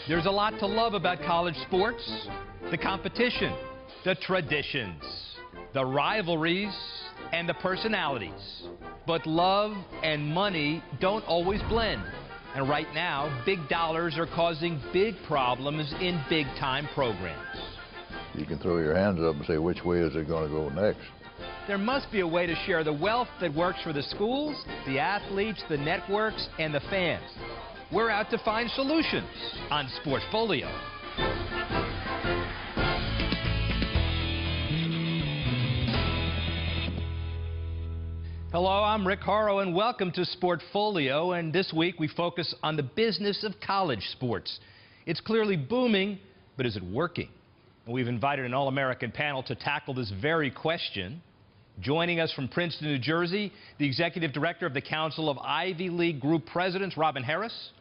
There's a lot to love about college sports. The competition, the traditions, the rivalries, and the personalities. But love and money don't always blend. And right now, big dollars are causing big problems in big-time programs. You can throw your hands up and say, which way is it going to go next? There must be a way to share the wealth that works for the schools, the athletes, the networks, and the fans. We're out to find solutions on Sportfolio. Hello, I'm Rick Horrow, and welcome to Sportfolio. And this week we focus on the business of college sports. It's clearly booming, but is it working? And we've invited an all-American panel to tackle this very question. Joining us from Princeton, New Jersey, the executive director of the Council of Ivy League Group Presidents, Robin Harris.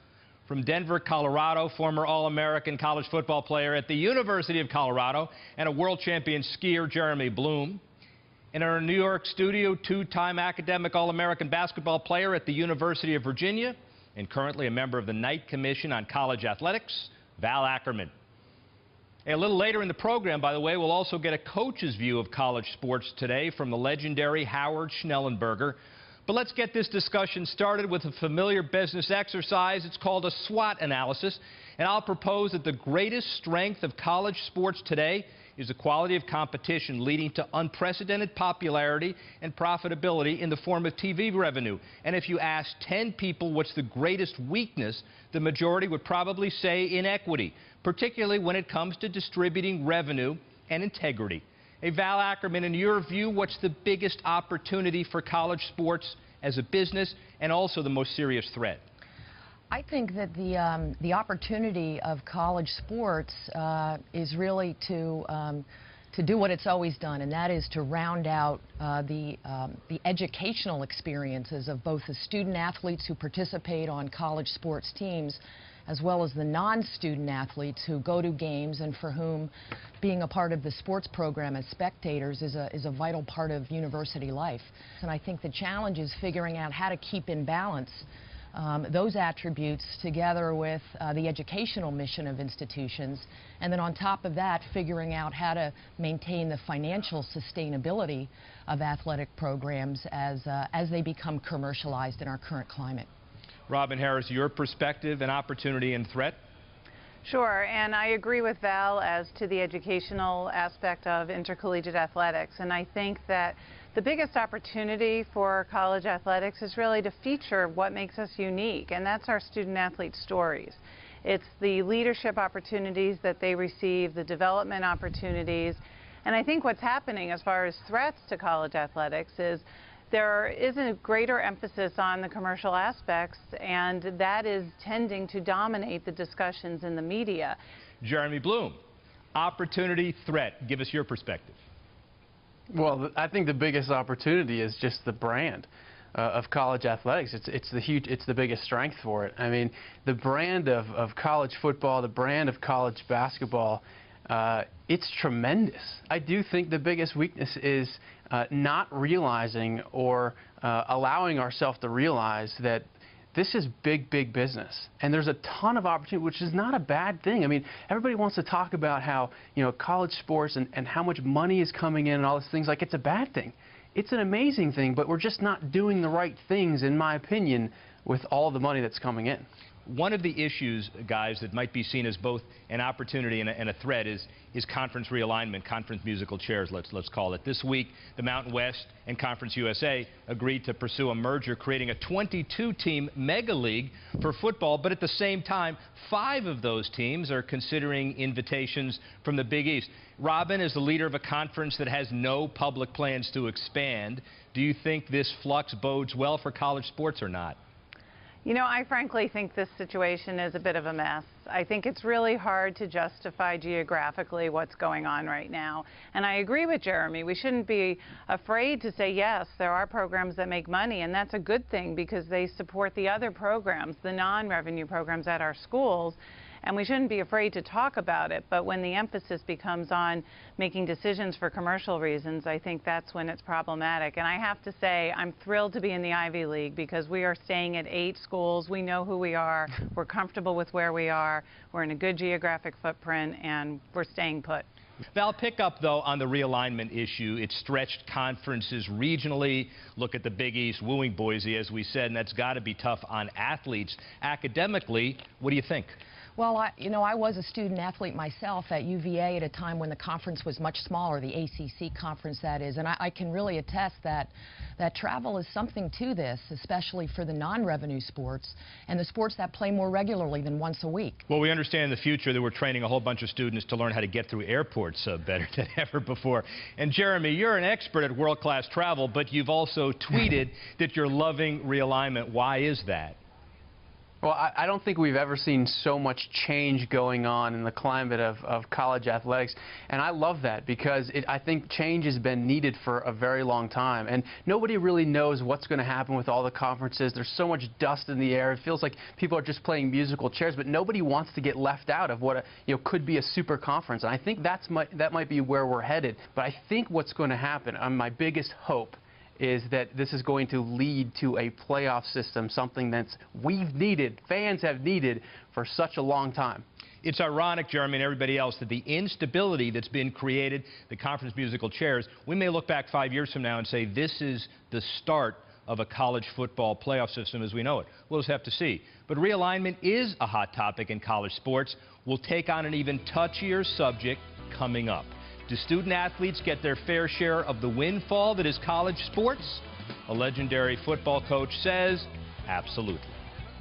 From Denver, Colorado, former All-American college football player at the University of Colorado and a world champion skier, Jeremy Bloom. In our New York studio, two-time academic All-American basketball player at the University of Virginia and currently a member of the Knight Commission on College Athletics, Val Ackerman. A little later in the program, by the way, we'll also get a coach's view of college sports today from the legendary Howard Schnellenberger. But let's get this discussion started with a familiar business exercise. It's called a SWOT analysis. And I'll propose that the greatest strength of college sports today is the quality of competition leading to unprecedented popularity and profitability in the form of TV revenue. And if you ask 10 people what's the greatest weakness, the majority would probably say inequity, particularly when it comes to distributing revenue and integrity. Hey, Val Ackerman, in your view, what's the biggest opportunity for college sports as a business and also the most serious threat? I think that the opportunity of college sports is really to do what it's always done, and that is to round out the educational experiences of both the student athletes who participate on college sports teams as well as the non-student athletes who go to games and for whom being a part of the sports program as spectators is a vital part of university life. And I think the challenge is figuring out how to keep in balance those attributes together with the educational mission of institutions, and then on top of that, figuring out how to maintain the financial sustainability of athletic programs as they become commercialized in our current climate. Robin Harris, your perspective and opportunity and threat? Sure, and I agree with Val as to the educational aspect of intercollegiate athletics. And I think that the biggest opportunity for college athletics is really to feature what makes us unique, and that's our student-athlete stories. It's the leadership opportunities that they receive, the development opportunities. And I think what's happening as far as threats to college athletics is there is a greater emphasis on the commercial aspects, and that is tending to dominate the discussions in the media. Jeremy Bloom, opportunity, threat. Give us your perspective. Well, I think the biggest opportunity is just the brand of college athletics. It's the biggest strength for it. I mean, the brand of college football, the brand of college basketball, it's tremendous. I do think the biggest weakness is not realizing or allowing ourselves to realize that this is big, big business. And there's a ton of opportunity, which is not a bad thing. I mean, everybody wants to talk about how, college sports and how much money is coming in and all these things like it's a bad thing. It's an amazing thing, but we're just not doing the right things, in my opinion, with all the money that's coming in. One of the issues, guys, that might be seen as both an opportunity and a threat is conference realignment, conference musical chairs, let's call it. This week, the Mountain West and Conference USA agreed to pursue a merger, creating a 22-team mega league for football. But at the same time, 5 of those teams are considering invitations from the Big East. Robin, as the leader of a conference that has no public plans to expand, do you think this flux bodes well for college sports or not? I frankly think this situation is a bit of a mess. I think it's really hard to justify geographically what's going on right now. And I agree with Jeremy. We shouldn't be afraid to say, yes, there are programs that make money, and that's a good thing because they support the other programs, the non-revenue programs at our schools. and we shouldn't be afraid to talk about it. But when the emphasis becomes on making decisions for commercial reasons, I think that's when it's problematic. And I have to say, I'm thrilled to be in the Ivy League because we are staying at 8 schools. We know who we are. We're comfortable with where we are. We're in a good geographic footprint, and we're staying put. Val, pick up, though, on the realignment issue. It stretched conferences regionally. Look at the Big East wooing Boise, as we said, and that's got to be tough on athletes. Academically, what do you think? Well, I was a student athlete myself at UVA at a time when the conference was much smaller, the ACC conference, that is, and I can really attest that travel is something to this, especially for the non-revenue sports and the sports that play more regularly than once a week. Well, we understand in the future that we're training a whole bunch of students to learn how to get through airports better than ever before. And Jeremy, you're an expert at world-class travel, but you've also tweeted that you're loving realignment. Why is that? Well, I don't think we've ever seen so much change going on in the climate of college athletics, and I love that because I think change has been needed for a very long time, and nobody really knows what's going to happen with all the conferences. There's so much dust in the air. It feels like people are just playing musical chairs, but nobody wants to get left out of what could be a super conference, and I think that might be where we're headed. But I think what's going to happen, my biggest hope, is that this is going to lead to a playoff system, something that's fans have needed for such a long time. It's ironic, Jeremy, and everybody else, that the instability that's been created, the conference musical chairs, we may look back 5 years from now and say this is the start of a college football playoff system as we know it. We'll just have to see. But realignment is a hot topic in college sports. We'll take on an even touchier subject coming up. Do student athletes get their fair share of the windfall that is college sports? A legendary football coach says absolutely.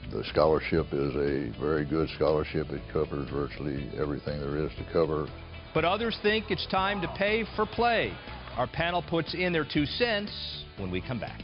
The scholarship is a very good scholarship. It covers virtually everything there is to cover. But others think it's time to pay for play. Our panel puts in their 2 cents when we come back.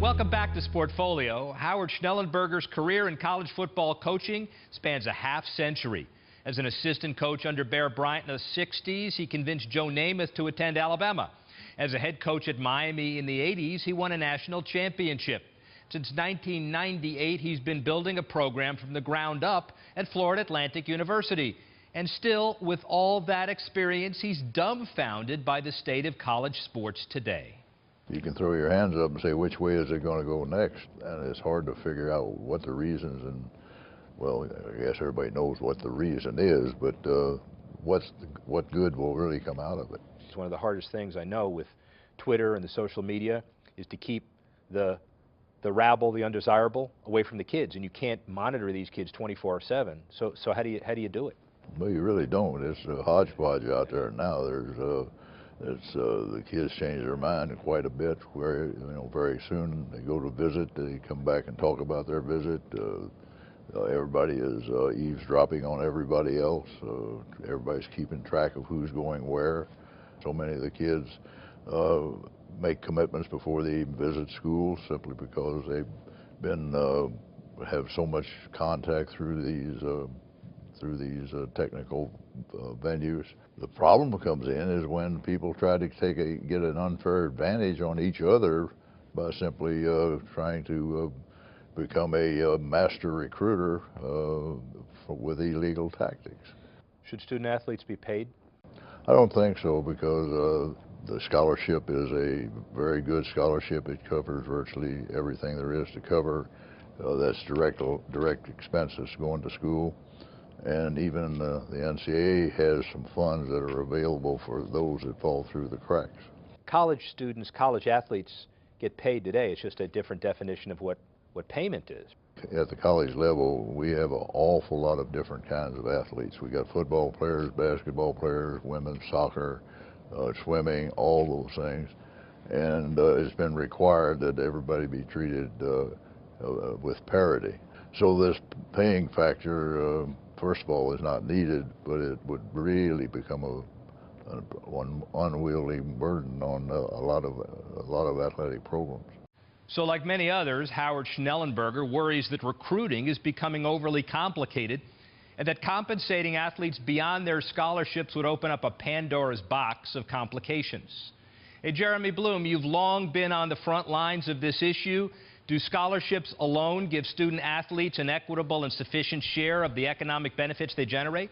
Welcome back to Sportfolio. Howard Schnellenberger's career in college football coaching spans a half-century. As an assistant coach under Bear Bryant in the 60s, he convinced Joe Namath to attend Alabama. As a head coach at Miami in the 80s, he won a national championship. Since 1998, he's been building a program from the ground up at Florida Atlantic University. And still, with all that experience, he's dumbfounded by the state of college sports today. You can throw your hands up and say, which way is it going to go next? And it's hard to figure out what the reasons, and, well, I guess everybody knows what the reason is, but what good will really come out of it? It's one of the hardest things I know with Twitter and the social media is to keep the rabble, the undesirable, away from the kids, and you can't monitor these kids 24/7. So how do you do it? Well, you really don't. It's a hodgepodge out there now. The kids change their mind quite a bit. Where very soon they go to visit, they come back and talk about their visit. Everybody is eavesdropping on everybody else. Everybody's keeping track of who's going where. So many of the kids make commitments before they even visit school simply because they've have so much contact through these technical venues. The problem comes in is when people try to get an unfair advantage on each other by simply trying to become a master recruiter with illegal tactics. Should student athletes be paid? I don't think so, because the scholarship is a very good scholarship. It covers virtually everything there is to cover. That's direct expenses going to school. And even the NCAA has some funds that are available for those that fall through the cracks. College students, college athletes get paid today. It's just a different definition of what payment is. At the college level, we have an awful lot of different kinds of athletes. We got football players, basketball players, women's soccer, swimming, all those things. And it's been required that everybody be treated with parity. So this paying factor, first of all, is not needed, but it would really become an unwieldy burden on a lot of athletic programs. So like many others, Howard Schnellenberger worries that recruiting is becoming overly complicated and that compensating athletes beyond their scholarships would open up a Pandora's box of complications. Hey, Jeremy Bloom, you've long been on the front lines of this issue. Do scholarships alone give student athletes an equitable and sufficient share of the economic benefits they generate?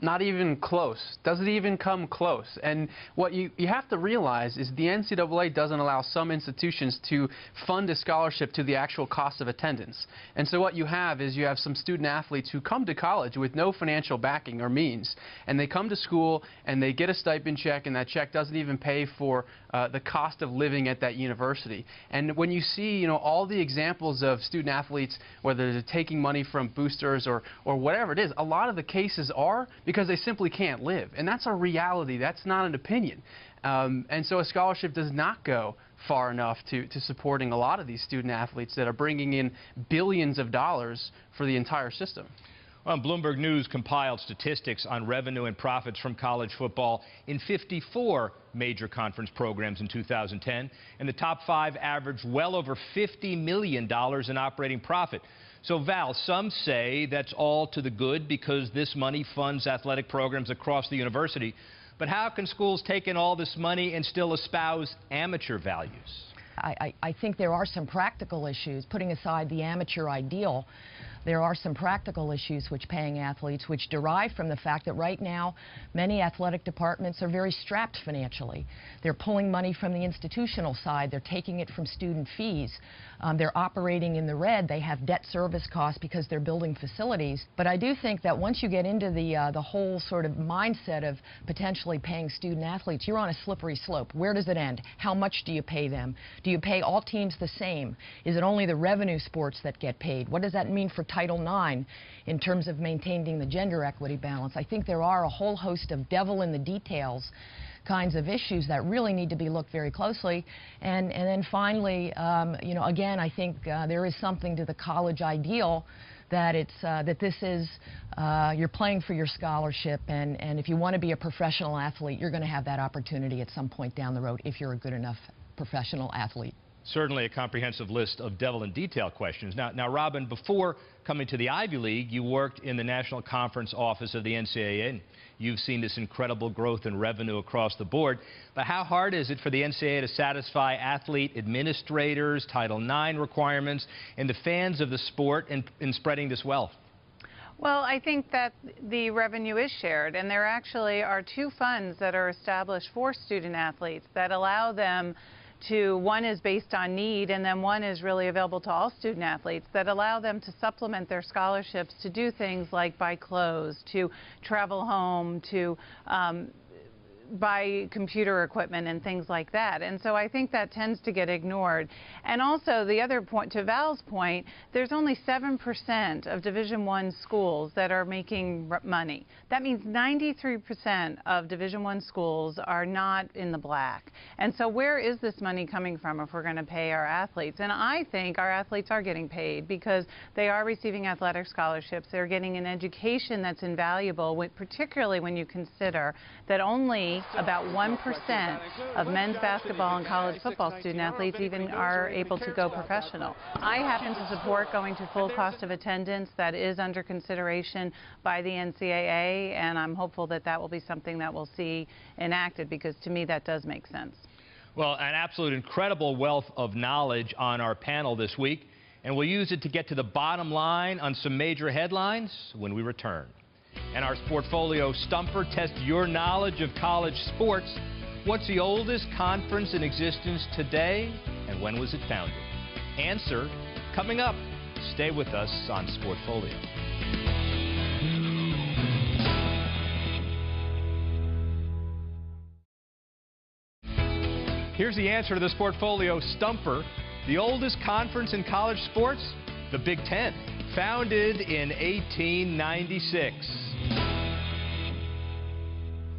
Not even close. Doesn't even come close. And what you have to realize is the NCAA doesn't allow some institutions to fund a scholarship to the actual cost of attendance. And so what you have is you have some student athletes who come to college with no financial backing or means, and they come to school and they get a stipend check, and that check doesn't even pay for the cost of living at that university. And when you see, you know, all the examples of student athletes, whether they're taking money from boosters or whatever it is, a lot of the cases are because they simply can't live. And that's a reality. That's not an opinion. And so a scholarship does not go far enough to supporting a lot of these student athletes that are bringing in billions of dollars for the entire system. Well, Bloomberg News compiled statistics on revenue and profits from college football in 54 major conference programs in 2010, and the top 5 averaged well over $50 million in operating profit. So, Val, some say that's all to the good because this money funds athletic programs across the university. But how can schools take in all this money and still espouse amateur values? I think there are some practical issues, putting aside the amateur ideal. There are some practical issues which paying athletes, which derive from the fact that right now many athletic departments are very strapped financially. They're pulling money from the institutional side. They're taking it from student fees. They're operating in the red. They have debt service costs because they're building facilities. But I do think that once you get into the whole sort of mindset of potentially paying student athletes, you're on a slippery slope. Where does it end? How much do you pay them? Do you pay all teams the same? Is it only the revenue sports that get paid? What does that mean for Title IX in terms of maintaining the gender equity balance? I think there are a whole host of devil in the details kinds of issues that really need to be looked very closely. And then finally, you know, again, I think there is something to the college ideal that it's that this is you're playing for your scholarship, and if you want to be a professional athlete, you're going to have that opportunity at some point down the road if you're a good enough professional athlete. Certainly a comprehensive list of devil in detail questions. Now, Robin, before coming to the Ivy League, you worked in the National Conference Office of the NCAA, and you've seen this incredible growth in revenue across the board. But how hard is it for the NCAA to satisfy athlete administrators, Title IX requirements, and the fans of the sport in spreading this wealth? Well, I think that the revenue is shared, and there actually are 2 funds that are established for student athletes that allow them to, one is based on need, and then one is really available to all student athletes that allow them to supplement their scholarships to do things like buy clothes, to travel home, to buy computer equipment and things like that. And so I think that tends to get ignored. And also the other point, to Val's point, there's only 7% of Division I schools that are making money. That means 93% of Division I schools are not in the black. And so where is this money coming from if we're going to pay our athletes? And I think our athletes are getting paid because they are receiving athletic scholarships. They're getting an education that's invaluable, particularly when you consider that only about 1% of men's basketball and college football student athletes even are able to go professional. I happen to support going to full cost of attendance. That is under consideration by the NCAA, and I'm hopeful that that will be something that we'll see enacted, because to me that does make sense. Well, an absolute incredible wealth of knowledge on our panel this week, and we'll use it to get to the bottom line on some major headlines when we return. And our Sportfolio Stumper tests your knowledge of college sports. What's the oldest conference in existence today, and when was it founded? Answer coming up. Stay with us on Sportfolio. Here's the answer to the Sportfolio Stumper. The oldest conference in college sports? The Big Ten. Founded in 1896.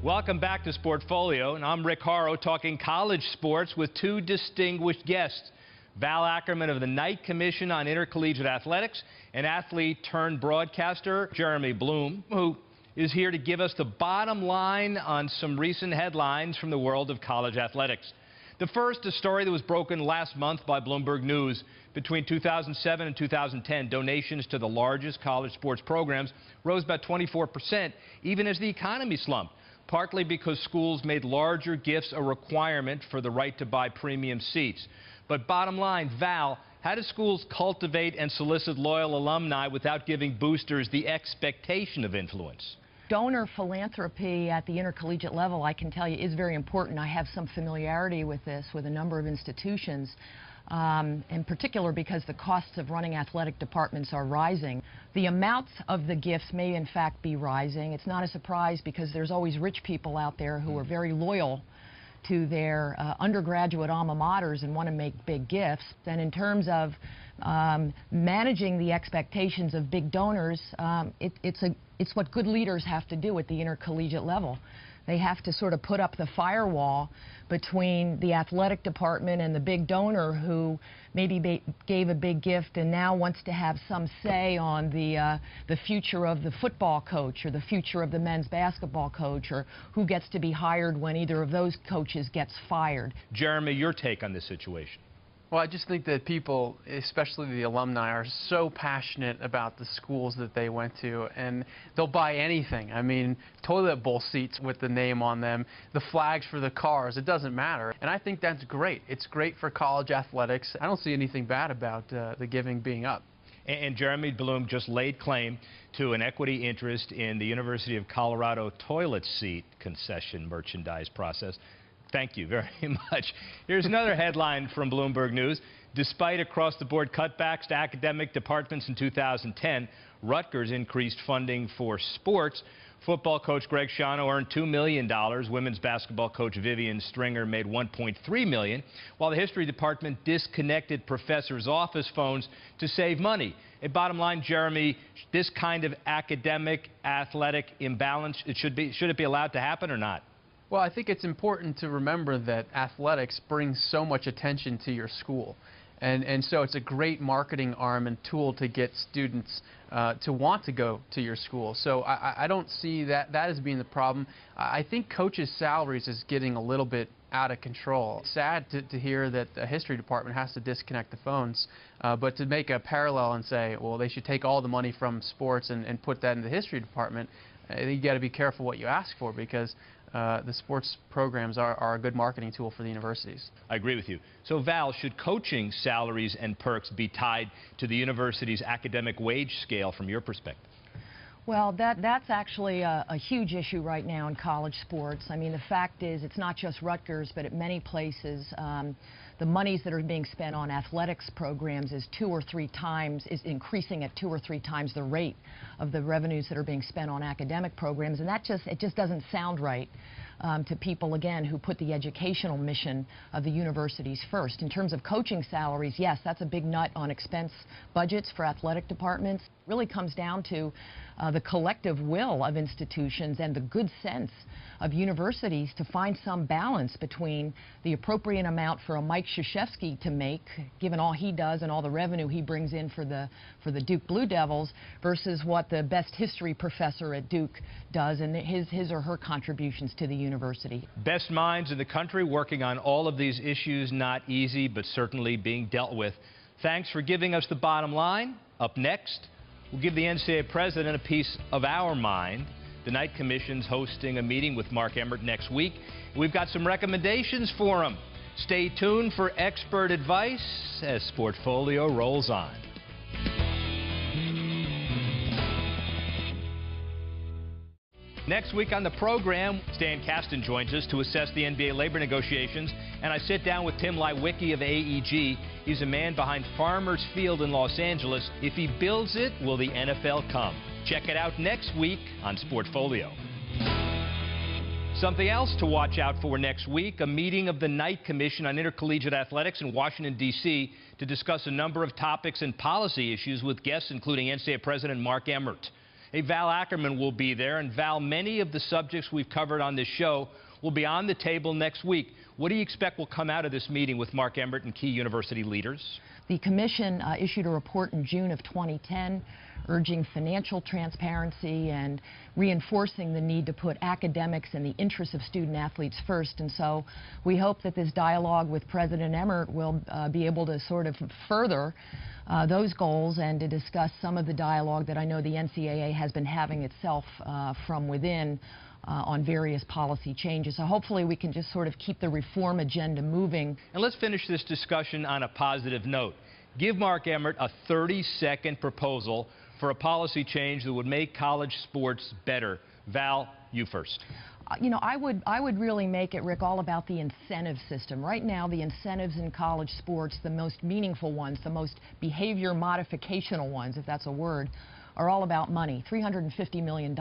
Welcome back to Sportfolio, and I'm Rick Horrow talking college sports with 2 distinguished guests. Val Ackerman of the Knight Commission on Intercollegiate Athletics and athlete-turned-broadcaster Jeremy Bloom, who is here to give us the bottom line on some recent headlines from the world of college athletics. The first, a story that was broken last month by Bloomberg News. Between 2007 and 2010, donations to the largest college sports programs rose about 24%, even as the economy slumped, partly because schools made larger gifts a requirement for the right to buy premium seats. But bottom line, Val, how do schools cultivate and solicit loyal alumni without giving boosters the expectation of influence? Donor philanthropy at the intercollegiate level, I can tell you, is very important. I have some familiarity with this with a number of institutions, in particular because the costs of running athletic departments are rising. The amounts of the gifts may in fact be rising. It's not a surprise because there's always rich people out there who are very loyal to their undergraduate alma maters and want to make big gifts. And in terms of managing the expectations of big donors, it's what good leaders have to do at the intercollegiate level. They have to sort of put up the firewall between the athletic department and the big donor who maybe gave a big gift and now wants to have some say on the future of the football coach or the future of the men's basketball coach or who gets to be hired when either of those coaches gets fired. Jeremy, your take on this situation? Well, I just think that people, especially the alumni, are so passionate about the schools that they went to, and they'll buy anything. I mean, toilet bowl seats with the name on them, the flags for the cars, it doesn't matter. And I think that's great. It's great for college athletics. I don't see anything bad about the giving being up. And Jeremy Bloom just laid claim to an equity interest in the University of Colorado toilet seat concession merchandise process. Thank you very much. Here's another headline from Bloomberg News. Despite across-the-board cutbacks to academic departments in 2010, Rutgers increased funding for sports. Football coach Greg Schiano earned $2 million. Women's basketball coach Vivian Stringer made $1.3 million, while the history department disconnected professors' office phones to save money. A bottom line, Jeremy, this kind of academic athletic imbalance, should it be allowed to happen or not? Well, I think it's important to remember that athletics brings so much attention to your school. And so it's a great marketing arm and tool to get students to want to go to your school. So I don't see that as being the problem. I think coaches' salaries is getting a little bit out of control. It's sad to hear that the history department has to disconnect the phones, but to make a parallel and say, well, they should take all the money from sports and put that in the history department, I think you got to be careful what you ask for, because the sports programs are a good marketing tool for the universities. I agree with you. So, Val, should coaching salaries and perks be tied to the university's academic wage scale from your perspective? Well, that's actually a huge issue right now in college sports. I mean, the fact is it's not just Rutgers, but at many places, the monies that are being spent on athletics programs is increasing at 2 or 3 times the rate of the revenues that are being spent on academic programs, and it just doesn't sound right to people, again, who put the educational mission of the universities first. In terms of coaching salaries, yes, that's a big nut on expense budgets for athletic departments. It really comes down to the collective will of institutions and the good sense of universities to find some balance between the appropriate amount for a Mike Krzyzewski to make, given all he does and all the revenue he brings in for the Duke Blue Devils, versus what the best history professor at Duke does and his or her contributions to the university. Best minds in the country working on all of these issues, not easy, but certainly being dealt with. Thanks for giving us the bottom line. Up next, we'll give the NCAA president a piece of our mind. The Knight Commission's hosting a meeting with Mark Emmert next week. We've got some recommendations for him. Stay tuned for expert advice as Sportfolio rolls on. Next week on the program, Stan Kasten joins us to assess the NBA labor negotiations, and I sit down with Tim Lewicki of AEG. He's a man behind Farmers Field in Los Angeles. If he builds it, will the NFL come? Check it out next week on Sportfolio. Something else to watch out for next week, a meeting of the Knight Commission on Intercollegiate Athletics in Washington, D.C. to discuss a number of topics and policy issues with guests including NCAA President Mark Emmert. Hey, Val Ackerman will be there, and Val, many of the subjects we've covered on this show will be on the table next week. What do you expect will come out of this meeting with Mark Emmert and key university leaders? The commission issued a report in June of 2010 urging financial transparency and reinforcing the need to put academics and the interests of student athletes first. And so we hope that this dialogue with President Emmert will be able to sort of further those goals and to discuss some of the dialogue that I know the NCAA has been having itself from within on various policy changes. So hopefully we can just sort of keep the reform agenda moving. And let's finish this discussion on a positive note. Give Mark Emmert a 30-second proposal for a policy change that would make college sports better. Val, you first. You know, I would really make it, Rick, all about the incentive system. Right now, the incentives in college sports, the most meaningful ones, the most behavior modificational ones, if that's a word, are all about money. $350 million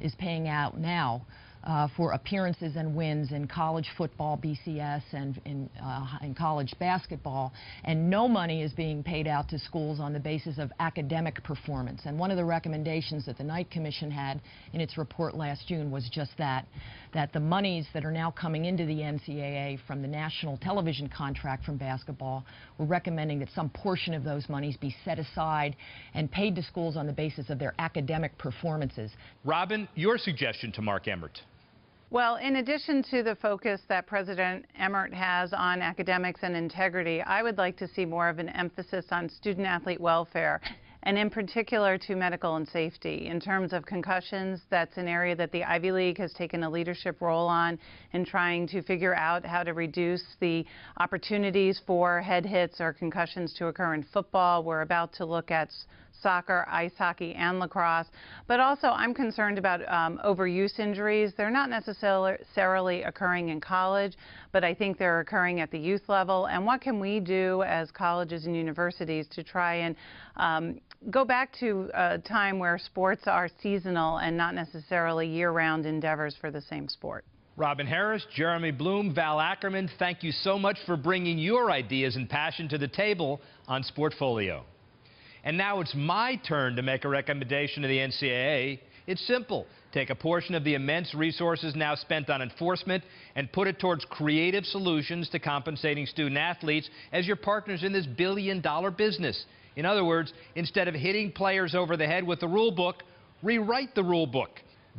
is paying out now for appearances and wins in college football, BCS, and in college basketball, and no money is being paid out to schools on the basis of academic performance. And one of the recommendations that the Knight Commission had in its report last June was just that the monies that are now coming into the NCAA from the national television contract from basketball, we're recommending that some portion of those monies be set aside and paid to schools on the basis of their academic performances. Robin, your suggestion to Mark Emmert. Well, in addition to the focus that President Emmert has on academics and integrity, I would like to see more of an emphasis on student-athlete welfare, and in particular to medical and safety. In terms of concussions, that's an area that the Ivy League has taken a leadership role on in trying to figure out how to reduce the opportunities for head hits or concussions to occur in football. We're about to look at soccer, ice hockey, and lacrosse. But also, I'm concerned about overuse injuries. They're not necessarily occurring in college, but I think they're occurring at the youth level. And what can we do as colleges and universities to try and go back to a time where sports are seasonal and not necessarily year-round endeavors for the same sport? Robin Harris, Jeremy Bloom, Val Ackerman, thank you so much for bringing your ideas and passion to the table on Sportfolio. And now it's my turn to make a recommendation to the NCAA. It's simple. Take a portion of the immense resources now spent on enforcement and put it towards creative solutions to compensating student athletes as your partners in this billion-dollar business. In other words, instead of hitting players over the head with the rule book, rewrite the rule book.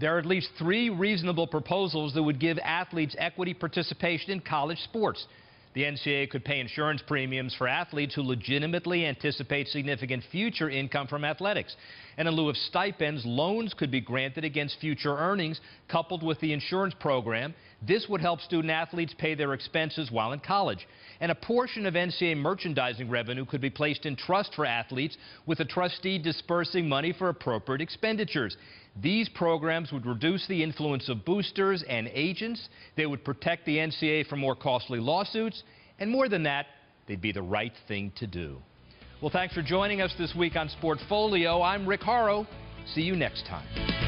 There are at least 3 reasonable proposals that would give athletes equity participation in college sports. The NCAA could pay insurance premiums for athletes who legitimately anticipate significant future income from athletics. And in lieu of stipends, loans could be granted against future earnings coupled with the insurance program. This would help student athletes pay their expenses while in college. And a portion of NCAA merchandising revenue could be placed in trust for athletes, with a trustee dispersing money for appropriate expenditures. These programs would reduce the influence of boosters and agents. They would protect the NCAA from more costly lawsuits. And more than that, they'd be the right thing to do. Well, thanks for joining us this week on Sportfolio. I'm Rick Horrow. See you next time.